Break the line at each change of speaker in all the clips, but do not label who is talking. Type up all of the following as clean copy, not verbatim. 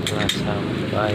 telah sampai.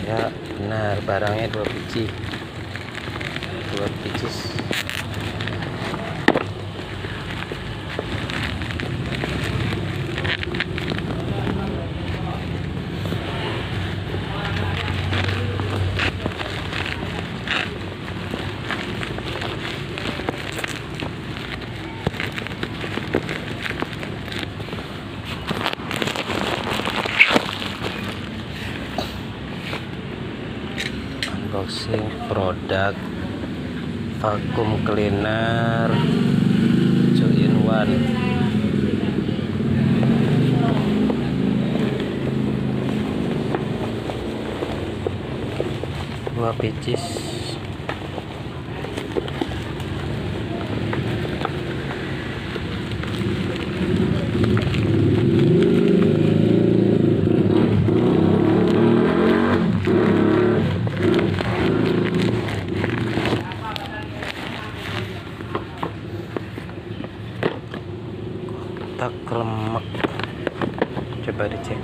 Ya benar, barangnya 2 biji, 2 biji. Unboxing produk vacuum cleaner 2-in-1. Dua biji. Kotak lemak, coba dicek.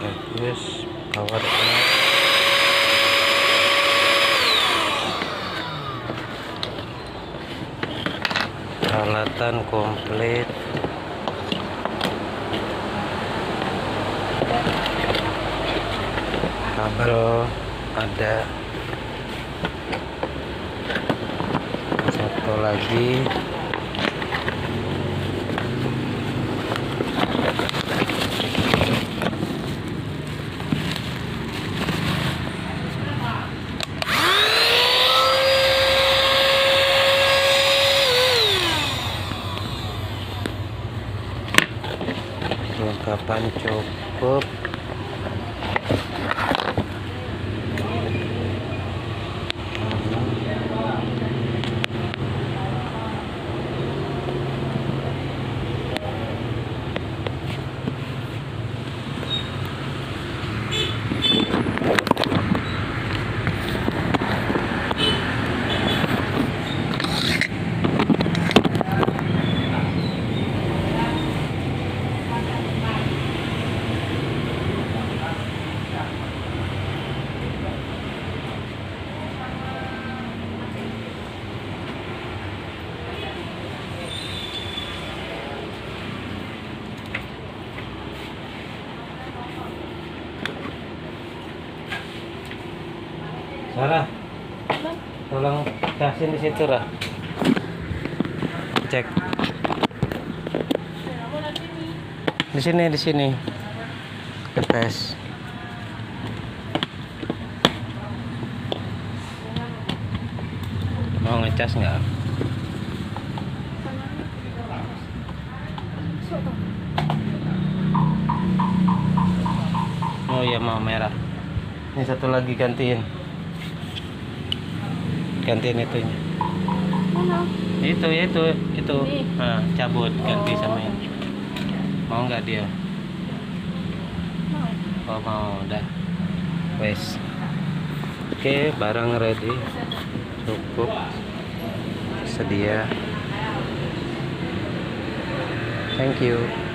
Bagus, power bank. Peralatan komplit. Kabel ada. Satu lagi. Perlengkapan cukup. Sarah, tolong casin di situ, Rah. Cek. Di sini. Kepes. Mau ngecas nggak? Oh iya, mau merah. Ini satu lagi gantiin itunya.
Mana?
Itu.
Ini.
Nah, cabut ganti sama ini. Mau nggak dia? apa mau udah wes. Oke, barang ready, cukup sedia. Thank you.